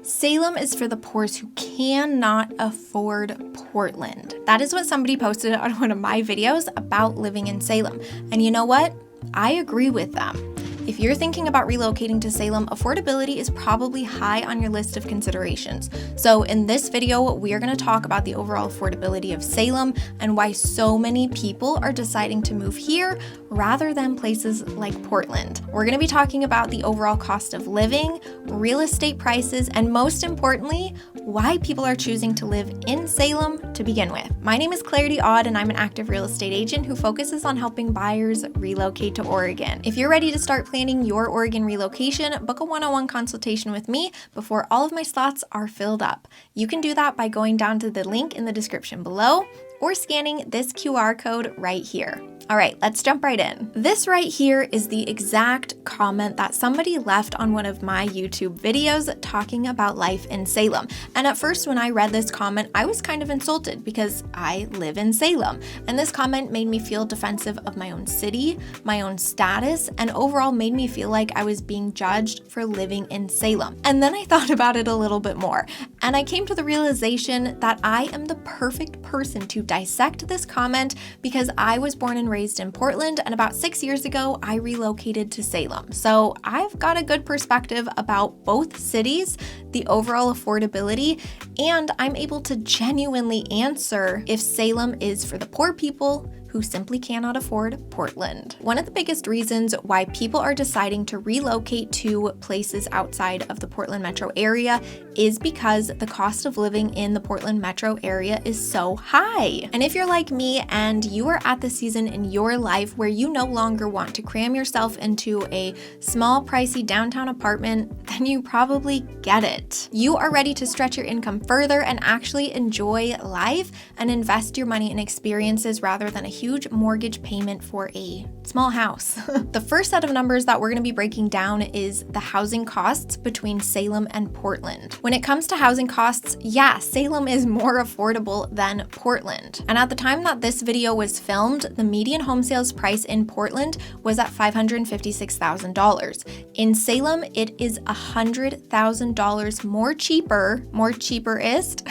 Salem is for the poors who cannot afford Portland. That is what somebody posted on one of my videos about living in Salem. And you know what? I agree with them. If you're thinking about relocating to Salem, affordability is probably high on your list of considerations. So in this video, we are going to talk about the overall affordability of Salem and why so many people are deciding to move here rather than places like Portland. We're going to be talking about the overall cost of living, real estate prices, and most importantly, why people are choosing to live in Salem to begin with. My name is Clarity Odd, and I'm an active real estate agent who focuses on helping buyers relocate to Oregon. If you're ready to start planning your Oregon relocation, book a one-on-one consultation with me before all of my slots are filled up. You can do that by going down to the link in the description below or scanning this QR code right here. All right, let's jump right in. This right here is the exact comment that somebody left on one of my YouTube videos talking about life in Salem. And at first, when I read this comment, I was kind of insulted because I live in Salem. And this comment made me feel defensive of my own city, my own status, and overall made me feel like I was being judged for living in Salem. And then I thought about it a little bit more, and I came to the realization that I am the perfect person to dissect this comment because I was born and raised in Portland, and about 6 years ago, I relocated to Salem. So I've got a good perspective about both cities, the overall affordability, and I'm able to genuinely answer if Salem is for the poor people who simply cannot afford Portland. One of the biggest reasons why people are deciding to relocate to places outside of the Portland metro area is because the cost of living in the Portland metro area is so high. And if you're like me and you are at the season in your life where you no longer want to cram yourself into a small, pricey downtown apartment, then you probably get it. You are ready to stretch your income further and actually enjoy life and invest your money in experiences rather than a huge mortgage payment for a small house. The first set of numbers that we're going to be breaking down is the housing costs between Salem and Portland. When it comes to housing costs, yeah, Salem is more affordable than Portland. And at the time that this video was filmed, the median home sales price in Portland was at $556,000. In Salem, it is $100,000 more cheaperest,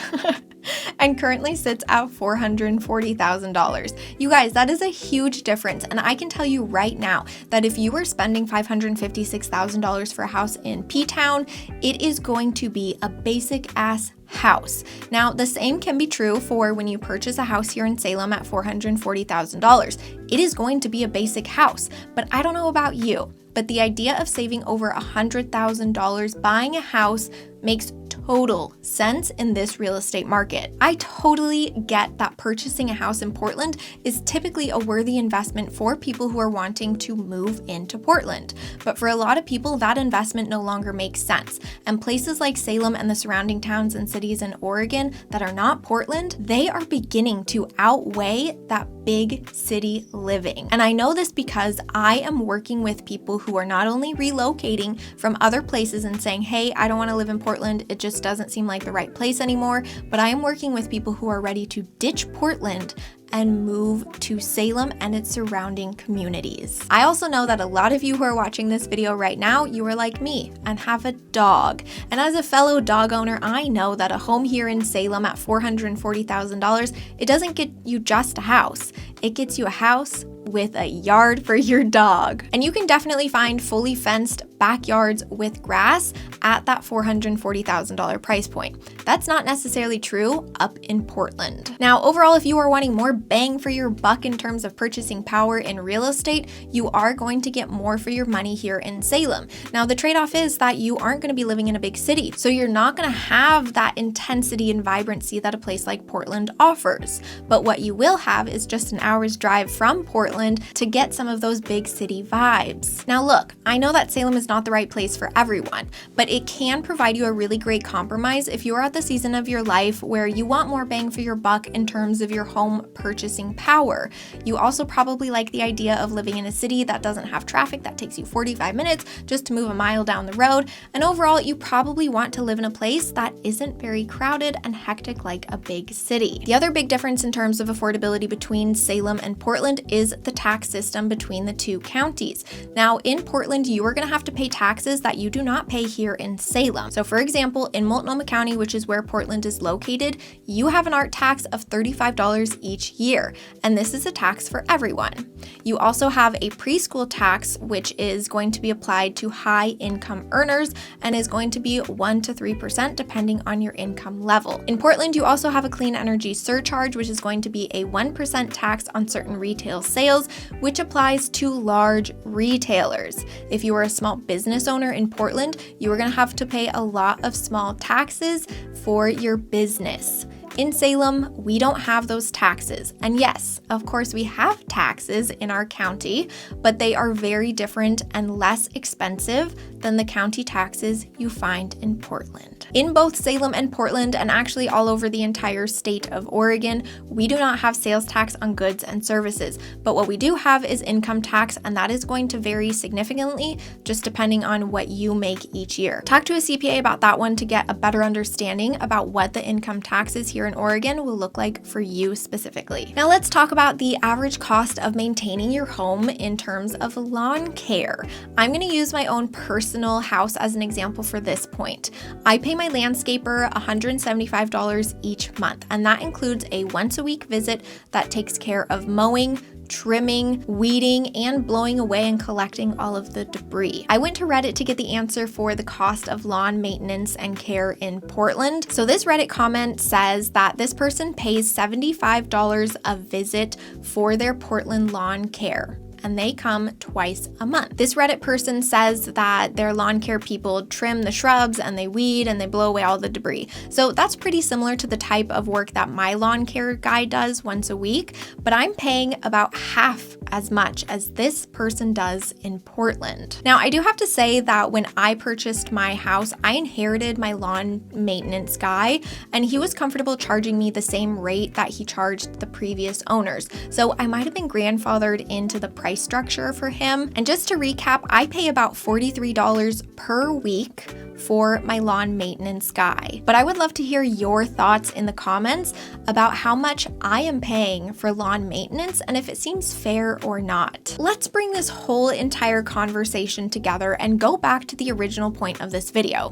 and currently sits at $440,000. You guys, that is a huge difference. And I can tell you right now that if you were spending $556,000 for a house in P-Town, it is going to be a basic ass house. Now, the same can be true for when you purchase a house here in Salem at $440,000. It is going to be a basic house, but I don't know about you, but the idea of saving over $100,000 buying a house makes total sense in this real estate market. I totally get that purchasing a house in Portland is typically a worthy investment for people who are wanting to move into Portland. But for a lot of people, that investment no longer makes sense. And places like Salem and the surrounding towns and cities in Oregon that are not Portland, they are beginning to outweigh that big city living. And I know this because I am working with people who are not only relocating from other places and saying, hey, I don't want to live in Portland, it just doesn't seem like the right place anymore, but I am working with people who are ready to ditch Portland and move to Salem and its surrounding communities. I also know that a lot of you who are watching this video right now, you are like me and have a dog. And as a fellow dog owner, I know that a home here in Salem at $440,000, it doesn't get you just a house. It gets you a house with a yard for your dog. And you can definitely find fully fenced backyards with grass at that $440,000 price point. That's not necessarily true up in Portland. Now, overall, if you are wanting more bang for your buck in terms of purchasing power in real estate, you are going to get more for your money here in Salem. Now, the trade-off is that you aren't going to be living in a big city, so you're not going to have that intensity and vibrancy that a place like Portland offers. But what you will have is just an hour's drive from Portland to get some of those big city vibes. Now look, I know that Salem is not the right place for everyone, but it can provide you a really great compromise if you're at the season of your life where you want more bang for your buck in terms of your home purchasing power. You also probably like the idea of living in a city that doesn't have traffic that takes you 45 minutes just to move a mile down the road, and overall you probably want to live in a place that isn't very crowded and hectic like a big city. The other big difference in terms of affordability between Salem and Portland is the tax system between the two counties. Now, in Portland, you are going to have to pay taxes that you do not pay here in Salem. So for example, in Multnomah County, which is where Portland is located, you have an art tax of $35 each year, and this is a tax for everyone. You also have a preschool tax, which is going to be applied to high income earners and is going to be 1 to 3% depending on your income level. In Portland, you also have a clean energy surcharge, which is going to be a 1% tax on certain retail sales, which applies to large retailers. If you are a small business owner in Portland, you are going to have to pay a lot of small taxes for your business. In Salem, we don't have those taxes. And yes, of course, we have taxes in our county, but they are very different and less expensive than the county taxes you find in Portland. In both Salem and Portland, and actually all over the entire state of Oregon, we do not have sales tax on goods and services. But what we do have is income tax, and that is going to vary significantly just depending on what you make each year. Talk to a CPA about that one to get a better understanding about what the income taxes here in Oregon will look like for you specifically. Now let's talk about the average cost of maintaining your home in terms of lawn care. I'm going to use my own personal house as an example for this point. I pay my landscaper $175 each month, and that includes a once a week visit that takes care of mowing, trimming, weeding, and blowing away and collecting all of the debris. I went to Reddit to get the answer for the cost of lawn maintenance and care in Portland. So this Reddit comment says that this person pays $75 a visit for their Portland lawn care, and they come twice a month. This Reddit person says that their lawn care people trim the shrubs and they weed and they blow away all the debris. So that's pretty similar to the type of work that my lawn care guy does once a week, but I'm paying about half as much as this person does in Portland. Now, I do have to say that when I purchased my house, I inherited my lawn maintenance guy, and he was comfortable charging me the same rate that he charged the previous owners. So I might have been grandfathered into the price structure for him. And just to recap, I pay about $43 per week for my lawn maintenance guy. But I would love to hear your thoughts in the comments about how much I am paying for lawn maintenance and if it seems fair or not. Let's bring this whole entire conversation together and go back to the original point of this video,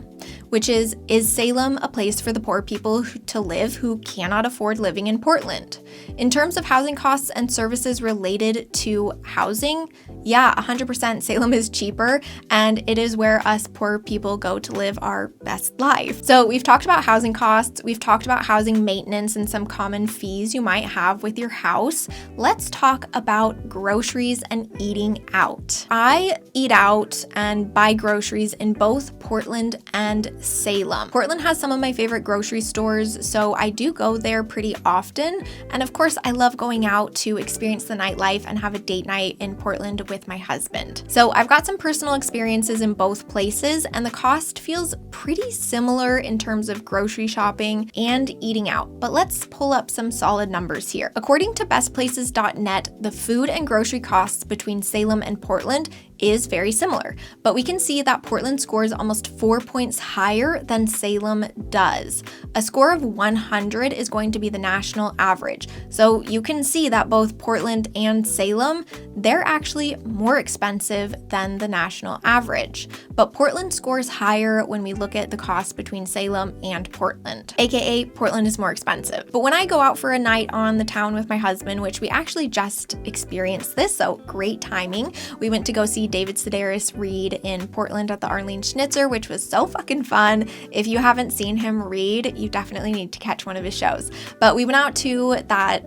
which is Salem a place for the poor people to live who cannot afford living in Portland? In terms of housing costs and services related to housing, yeah, 100% Salem is cheaper, and it is where us poor people go to live our best life. So we've talked about housing costs, we've talked about housing maintenance and some common fees you might have with your house. Let's talk about groceries and eating out. I eat out and buy groceries in both Portland and Salem. Portland has some of my favorite grocery stores, so I do go there pretty often. And of course, I love going out to experience the nightlife and have a date night in Portland with my husband. So I've got some personal experiences in both places, and the cost feels pretty similar in terms of grocery shopping and eating out. But let's pull up some solid numbers here. According to bestplaces.net, the food and grocery costs between Salem and Portland is very similar, but we can see that Portland scores almost 4 points higher than Salem does. A score of 100 is going to be the national average. So you can see that both Portland and Salem, they're actually more expensive than the national average. But Portland scores higher when we look at the cost between Salem and Portland, aka Portland is more expensive. But when I go out for a night on the town with my husband, which we actually just experienced this, so great timing, we went to go see David Sedaris read in Portland at the Arlene Schnitzer, which was so fucking fun. If you haven't seen him read, you definitely need to catch one of his shows. But we went out to that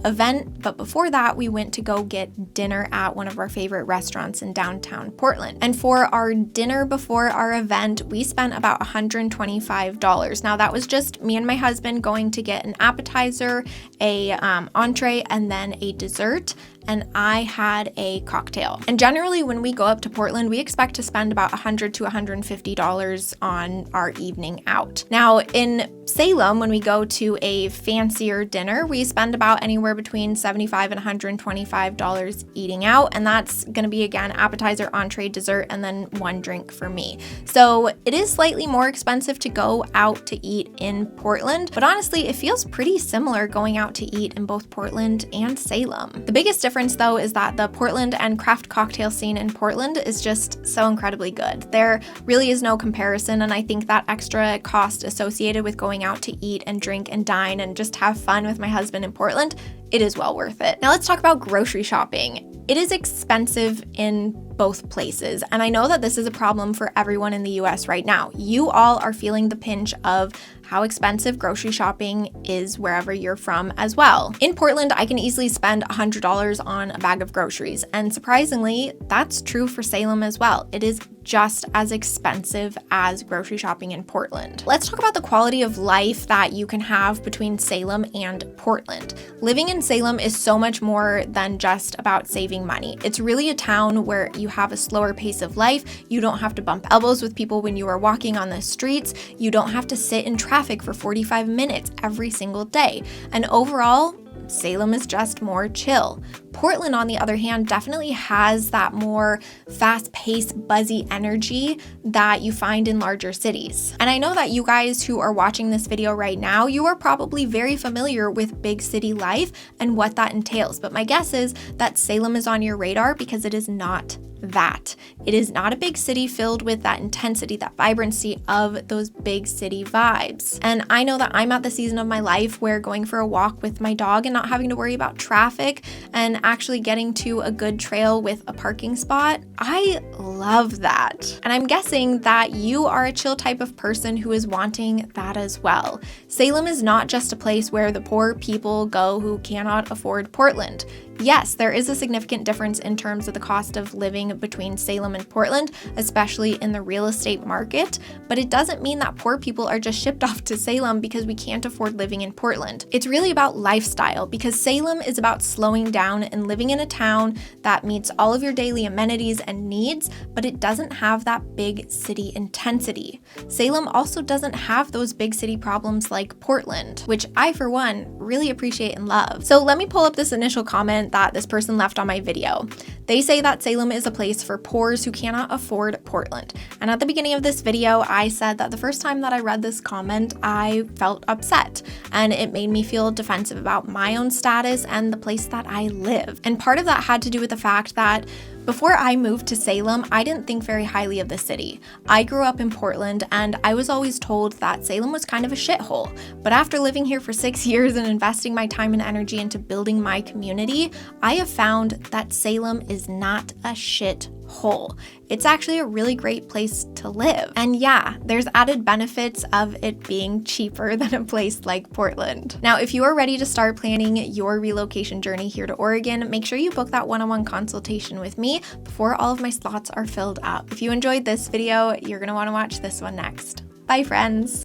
event, but before that, we went to go get dinner at one of our favorite restaurants in downtown Portland. And for our dinner before our event, we spent about $125. Now that was just me and my husband going to get an appetizer, a entree, and then a dessert. And I had a cocktail. And generally when we go up to Portland, we expect to spend about $100 to $150 on our evening out. Now in Salem, when we go to a fancier dinner, we spend about anywhere between $75 and $125 eating out. And that's gonna be again, appetizer, entree, dessert, and then one drink for me. So it is slightly more expensive to go out to eat in Portland, but honestly, it feels pretty similar going out to eat in both Portland and Salem. The biggest difference difference though is that the Portland and craft cocktail scene in Portland is just so incredibly good. There really is no comparison, and I think that extra cost associated with going out to eat and drink and dine and just have fun with my husband in Portland, it is well worth it. Now let's talk about grocery shopping. It is expensive in both places, and I know that this is a problem for everyone in the US right now. You all are feeling the pinch of how expensive grocery shopping is wherever you're from as well. In Portland, I can easily spend $100 on a bag of groceries, and surprisingly, that's true for Salem as well. It is just as expensive as grocery shopping in Portland. Let's talk about the quality of life that you can have between Salem and Portland. Living in Salem is so much more than just about saving money. It's really a town where you have a slower pace of life. You don't have to bump elbows with people when you are walking on the streets. You don't have to sit in traffic for 45 minutes every single day. And overall, Salem is just more chill. Portland, on the other hand, definitely has that more fast-paced, buzzy energy that you find in larger cities. And I know that you guys who are watching this video right now, you are probably very familiar with big city life and what that entails. But my guess is that Salem is on your radar because it is not that. It is not a big city filled with that intensity, that vibrancy of those big city vibes. And I know that I'm at the season of my life where going for a walk with my dog and not having to worry about traffic and actually getting to a good trail with a parking spot, I love that. And I'm guessing that you are a chill type of person who is wanting that as well. Salem is not just a place where the poor people go who cannot afford Portland. Yes, there is a significant difference in terms of the cost of living between Salem and Portland, especially in the real estate market, but it doesn't mean that poor people are just shipped off to Salem because we can't afford living in Portland. It's really about lifestyle, because Salem is about slowing down and living in a town that meets all of your daily amenities and needs, but it doesn't have that big city intensity. Salem also doesn't have those big city problems like Portland, which I, for one, really appreciate and love. So let me pull up this initial comment that this person left on my video. They say that Salem is a place for poors who cannot afford Portland. And at the beginning of this video, I said that the first time that I read this comment, I felt upset, and it made me feel defensive about my own status and the place that I live. And part of that had to do with the fact that before I moved to Salem, I didn't think very highly of the city. I grew up in Portland, and I was always told that Salem was kind of a shithole. But after living here for 6 years and investing my time and energy into building my community, I have found that Salem is not a shithole. It's actually a really great place to live. And yeah, there's added benefits of it being cheaper than a place like Portland. Now, if you are ready to start planning your relocation journey here to Oregon, make sure you book that one-on-one consultation with me before all of my slots are filled up. If you enjoyed this video, you're gonna wanna watch this one next. Bye, friends.